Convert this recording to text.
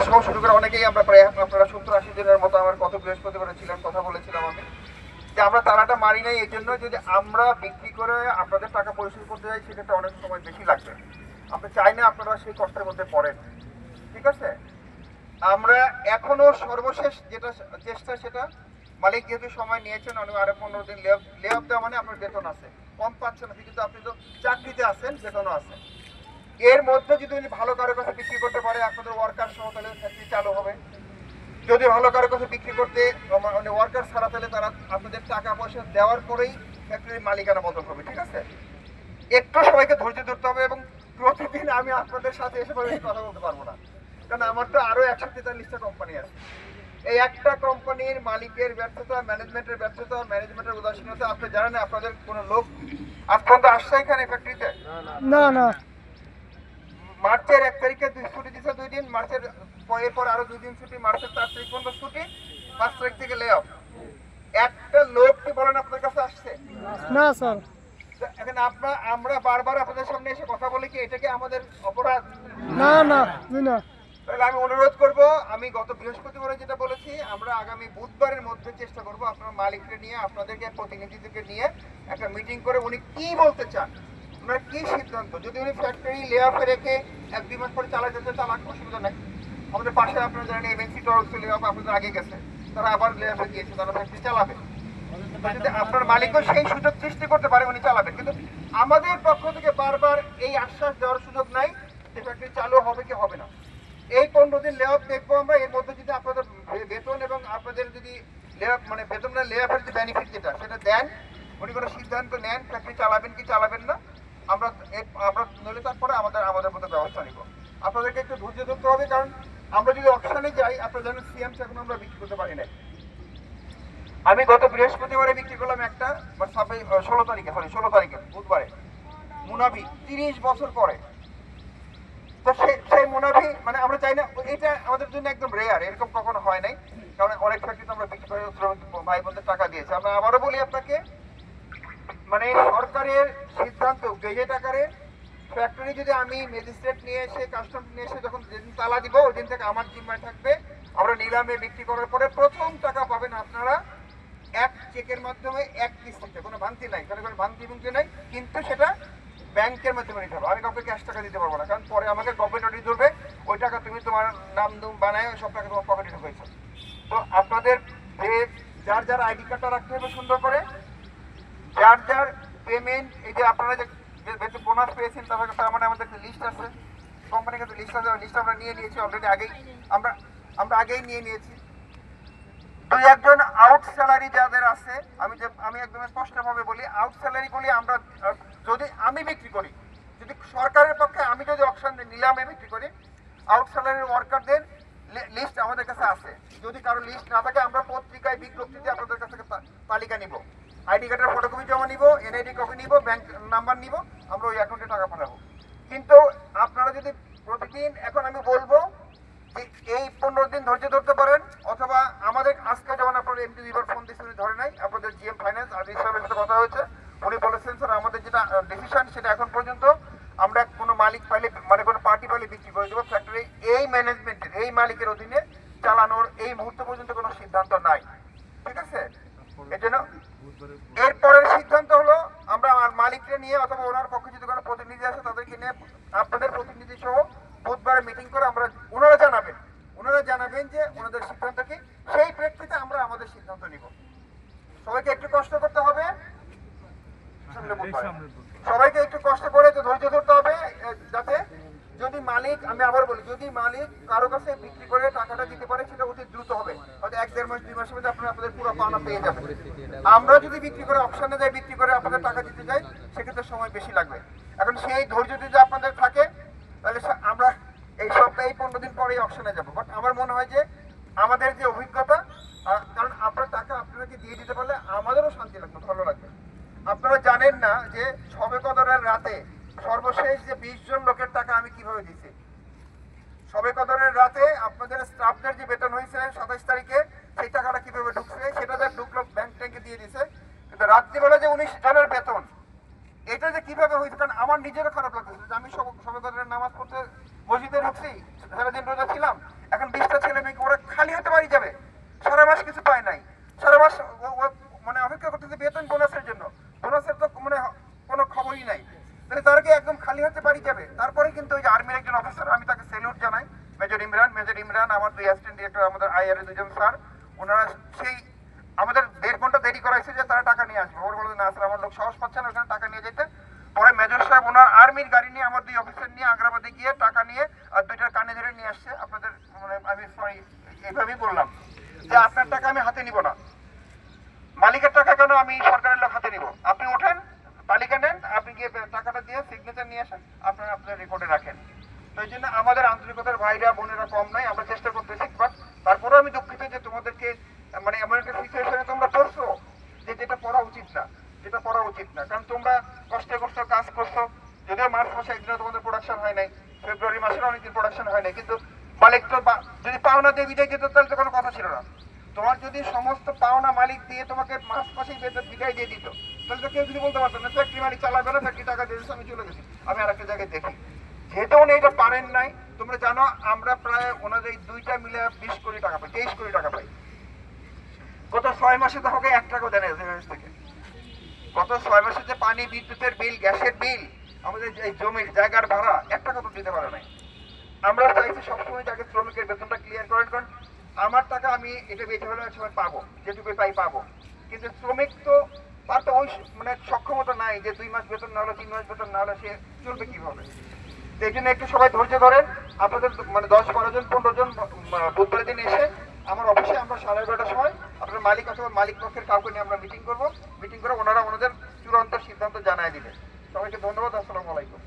সহ শুরু করে অনেকেই আমরা প্রায় আপনারা 70-80 দিনের মতো আমার কত বৃহস্পতিবার ছিলেন কথা বলেছিলাম আমি যে আমরা তালাটা মারি নাই এই জন্য যদি আমরা বিক্রি করে আপনাদের টাকা পরিশোধ করতে যাই সেক্ষেত্রে অনেক সময় বেশি লাগবে। আমরা চাই না আপনারা সেই কষ্টের মধ্যে পড়েন, ঠিক আছে? আমরা এখনো সর্বশেষ যেটা চেষ্টা সেটা মালিক যেহেতু সময় নিয়েছেন উনি আরো 15 দিন লে অফ দেওয়া মানে আপনার বেতন আছে, কম পাচ্ছেন না কিন্তু আপনি তো চাকরিতে আছেন, বেতনও আছে। এর মধ্যে যদি উনি ভালো কারো কাছে বিক্রি করতে পারে আপনাদের ওয়ার্কার সহ তাহলে ফ্যাক্টরি চালু হবে। যদি ভালো কারো কাছে বিক্রি করতে মানে ওয়ার্কার ছাড়া তাহলে তারা আপনাদের টাকা পয়সা দেওয়ার পরেই ফ্যাক্টরির মালিকানা বদল হবে, ঠিক আছে? একটু সবাইকে ধৈর্য ধরতে হবে এবং প্রতিদিন আমি আপনাদের সাথে এসে কথা বলতে পারবো না, কারণ আমার তো আরো 143টা কোম্পানি আছে। এই একটা কোম্পানির মালিকের ব্যর্থতা, ম্যানেজমেন্টের ব্যর্থতা, ম্যানেজমেন্টের উদাসীনতা আপনি জানেন। আপনাদের কোনো লোক আজ পর্যন্ত আসছে এখানে ফ্যাক্টরিতে? না না, মার্চের 1 তারিখে ছুটি দিচ্ছে 2 দিন, মার্চের এরপর আরো 2 দিন ছুটি, মার্চের 4 তারিখ পর্যন্ত ছুটি, 5 তারিখ থেকে লে অফ। একটা লোক কি বলেন আপনার কাছে আসছে? না স্যার। এখন আমরা বারবার আপনাদের সামনে এসে কথা বলি কি এটা কি আমাদের অপরাধ? না না না। তাহলে আমি অনুরোধ করব, আমি গত বৃহস্পতিবারে যেটা বলেছি আমরা আগামী বুধবারের মধ্যে চেষ্টা করব আপনার মালিককে নিয়ে আপনাদেরকে প্রতিনিধিদেরকে নিয়ে একটা মিটিং করে উনি কি বলতে চান, ওনার কি সিদ্ধান্ত। যদি উনি ফ্যাক্টরি লে অফে রেখে 1-2 মাস পরে চালাতে চালাক, অসুবিধা নেই। আমাদের পাশে আপনারা জানেন এমএনসি টলস লে অফ আপনাদের আগে গেছে, তারা আবার লে অফে গিয়েছে, তারা ফ্যাক্টরি চালাবে। যদি আপনার মালিকও সেই সুযোগ সৃষ্টি করতে পারে উনি চালাবেন, কিন্তু আমাদের পক্ষ থেকে বারবার এই আশ্বাস দেওয়ার সুযোগ নাই যে ফ্যাক্টরি চালু হবে কি হবে না। এই 15 দিন লে অফ দেখবো আমরা, এর মধ্যে যদি আপনাদের বেতন এবং আপনাদের যদি লে অফ মানে বেতন না লে অফের যে বেনিফিট যেটা সেটা দেন, উনি কোনো সিদ্ধান্ত নেন ফ্যাক্টরি চালাবেন কি চালাবেন না, আমরা আমরা নইলে তারপরে আমাদের মতো ব্যবস্থা নিব। আপনাদেরকে একটু ধৈর্য ধরতে হবে, কারণ আমরা যদি অকশনে যাই আপনারা জানেন সিএমস এখন আমরা বিক্রি করতে পারি না। আমি গত বৃহস্পতিবারে বিক্রি করলাম একটা 16 তারিখে বুধবারে মুনাভি 30 বছর পরে। তো সেই মুনাভি মানে আমরা চাই না, এটা আমাদের জন্য একদম রেয়ার, এরকম কখনো হয় নাই, কারণ অনেক ফ্যাক্টরিতে আমরা বিক্রি করে ভাই বোনদের টাকা দিয়েছি। আমরা আবারও বলি আপনাকে, মানে সরকারের সিদ্ধান্ত গেজেট আকারে ফ্যাক্টরি যদি আমি ম্যাজিস্ট্রেট নিয়ে এসে কাস্টমস নিয়ে এসে যখন যেদিন তালা দিব ওই দিন থেকে আমার জিম্মায় থাকবে। আমরা নিলামে বিক্রি করার পরে প্রথম টাকা পাবেন আপনারা এক চেকের মাধ্যমে, এক কিস্তিতে, কোনো ভাঙতি নাই, কোনো ভাঙতি নাই, কিন্তু সেটা ব্যাংকের মাধ্যমে নিতে হবে। আমি কাউকে ক্যাশ টাকা দিতে পারবো না, কারণ পরে আমাকে গভর্নমেন্ট অডিট ধরবে, ওই টাকা তুমি তোমার নাম বানায় সব টাকা তোমার পকেটে ঢুকেছে। তো আপনাদের যার যার আইডি কার্ডটা রাখতে হবে সুন্দর করে, যার যার পেমেন্ট, এই যে আপনারা যে বোনাস পেয়েছেন তার মানে আমাদের একটা লিস্ট আছে, কোম্পানির কাছে লিস্ট আছে, লিস্ট আমরা নিয়ে নিয়েছি অলরেডি, আমরা আগেই নিয়ে নিয়েছি। 2-1 জন আউট স্যালারি যাদের আছে, আমি একদম স্পষ্টভাবে বলি, আউট স্যালারি বলি আমরা যদি আমি বিক্রি করি, যদি সরকারের পক্ষে আমি যদি অকশন নিলামে বিক্রি করি, আউট স্যালারির ওয়ার্কারদের লিস্ট আমাদের কাছে আছে। যদি কারো লিস্ট না থাকে আমরা পত্রিকায় বিজ্ঞপ্তিতে আপনাদের কাছ থেকে তালিকা নিব, আইডি কার্ডের ফটোকপি জমা নিব, এনআইডি কপি নিব, ব্যাংক নাম্বার নিব, আমরা ওই অ্যাকাউন্টে টাকা পাঠাবো। কিন্তু আপনারা যদি প্রতিদিন, এখন আমি বলবো যে এই 15 দিন ধৈর্য ধরতে পারেন, অথবা আমাদের আজকে যেমন আপনার এমডি দুইবার ফোন দিয়েছে উনি ধরে নাই, আপনাদের জিএম ফাইন্যান্স আজিজ সাহেবের সাথে কথা হয়েছে, উনি বলেছেন স্যার আমাদের যেটা ডিসিশন সেটা এখন পর্যন্ত আমরা কোনো মালিক পাইলে মানে কোনো পার্টি পাইলে বিক্রি করে দেবো, ফ্যাক্টরি এই ম্যানেজমেন্টের এই মালিকের অধীনে চালানোর এই মুহূর্ত পর্যন্ত কোনো সিদ্ধান্ত নাই, ঠিক আছে? এই জন্য এরপরের সিদ্ধান্ত হলো আমরা মালিককে নিয়ে অথবা ওনার পক্ষে যদি কোনো প্রতিনিধি আসে তাদেরকে নিয়ে আপনাদের প্রতিনিধি সহ বুধবারে মিটিং করে আমরা ওনারা জানাবেন যে ওনাদের সিদ্ধান্ত কি, সেই প্রেক্ষিতে আমরা আমাদের সিদ্ধান্ত নিব। সবাইকে একটু কষ্ট করতে হবে, সবাইকে একটু কষ্ট করে ধৈর্য ধরতে হবে, যাতে যদি মালিক, আমি আবার বলি, যদি মালিক কারো কাছে বিক্রি করে টাকাটা দিতে পারে সেটা অতি দ্রুত হবে, হয়তো 1-1.5 মাস 2 মাসের মধ্যে আপনারা আপনাদের পুরো পাওনা পেয়ে যাবেন। আমরা যদি বিক্রি করে অপশনে যাই, বিক্রি করে আপনাদের টাকা দিতে যাই, সেক্ষেত্রে সময় বেশি লাগবে। এখন সেই ধৈর্য যদি আপনাদের থাকে তাহলে আমরা এই সপ্তাহে 15 দিন পরে অপশনে যাবো। বাট আমার মনে হয় যে আমাদের যে অভিজ্ঞতা, কারণ আপনার টাকা আপনাকে দিয়ে দিতে পারলে আমাদেরও শান্তি লাগবে, ভালো লাগবে। আপনারা জানেন না যে শবে কদরের রাতে সর্বশেষ যে 20 জন লোকের টাকা আমি কিভাবে দিছি। শবে কদরের রাতে আপনাদের স্টাফদের যে বেতন হয়েছে 27 তারিখে, সেই টাকাটা কিভাবে ঢুকছে সেটা যা ঢুকলো ব্যাংক ট্যাঙ্কে দিয়ে দিছে, কিন্তু রাত্রিবেলা যে 19 জনের বেতন এটা যে কিভাবে হয়েছে, কারণ আমার নিজেরও খারাপ লাগতেছে যে আমি শবে কদরের নামাজ পড়তে মসজিদে ঢুকছি, সারাদিন রোজা ছিলাম, এখন মেজর ইমরান, আমার 2 অ্যাসিস্ট্যান্ট ডিরেক্টর, আমাদের আইআর এর 2 জন স্যার, ওনারা সেই আমাদের 1.5 ঘন্টা দেরি করাইছে যে তারা টাকা নিয়ে আসবে। ওর বলে না স্যার আমার লোক সাহস পাচ্ছে না ওখানে টাকা নিয়ে যেতে। পরে মেজর সাহেব ওনার আর্মির গাড়ি নিয়ে আমার 2 অফিসার নিয়ে আগ্রাবাদে গিয়ে টাকা নিয়ে আর 2টার কানে ধরে নিয়ে আসছে। আপনাদের মানে আমি সরি এইভাবেই বললাম যে আপনার টাকা আমি হাতে নিব না, মালিকের টাকা কেন আমি সরকারের লোক হাতে নিব, আপনি ওঠেন তালিকা নেন, আপনি গিয়ে টাকাটা দিয়ে সিগনেচার নিয়ে আসেন, আপনারা আপনার রেকর্ডে রাখেন। তো এই জন্য আমাদের আন্তরিকতার ভাইরা বোনেরা কম নাই, আমরা চেষ্টা করতেছি, বাট তারপরেও আমি দুঃখিত যে তোমাদেরকে মানে এমন একটা সিচুয়েশনে তোমরা পড়ছো যে যেটা পড়া উচিত না, যেটা পড়া উচিত না। কারণ তোমরা কষ্টে কষ্ট কাজ করছো, যদিও মার্চ মাসে একদিনও তোমাদের প্রোডাকশন হয় নাই, ফেব্রুয়ারি মাসের অনেকদিন প্রোডাকশন হয় নাই, কিন্তু মালিক তো যদি পাওনা দিয়ে বিদায় দিত তাহলে তো কোনো কথা ছিল না। তোমার যদি সমস্ত পাওনা মালিক দিয়ে তোমাকে মাস মাসেই বিদায় দিয়ে দিত তাহলে তো কেউ কিছু বলতে পারতো না, ফ্যাক্টরি মালিক চালাবে না, ফ্যাক্টরি টাকা দিয়ে দিচ্ছে আমি চলে গেছি, আমি আর একটা জায়গায় দেখি। যেহেতু উনি এটা পারেন নাই, তোমরা জানো আমরা প্রায় ওনাদের এই 2টা মিলে 20 কোটি টাকা পাই, 23 কোটি টাকা পাই। গত 6 মাসে তো আমাকে 1 টাকাও দেয় না এজেন্সি থেকে। গত 6 মাসে যে পানি বিদ্যুতের বিল, গ্যাসের বিল, আমাদের এই জমির জায়গার ভাড়া 1 টাকা তো দিতে পারে নাই। আমরা চাইছি সবসময় যাকে শ্রমিকের বেতনটা ক্লিয়ার করেন, কারণ আমার টাকা আমি এটা বেঁচে হলেও এক সময় পাবো, যেটুকু পাই পাবো, কিন্তু শ্রমিক তো তার তো ওই মানে সক্ষমতা নাই যে 2 মাস বেতন না হলে 3 মাস বেতন না হলে সে চলবে কিভাবে। তো এই জন্য একটু সবাই ধৈর্য ধরেন। আপনাদের মানে 10-12 জন 15 জন বুধবারের দিন এসে আমার অফিসে আমরা 11:30টার সময় আপনার মালিক অথবা মালিক পক্ষের কাউকে নিয়ে আমরা মিটিং করবো, মিটিং করে ওনারা ওনাদের চূড়ান্ত সিদ্ধান্ত জানায় দিবেন। সবাইকে ধন্যবাদ, আসসালামু আলাইকুম।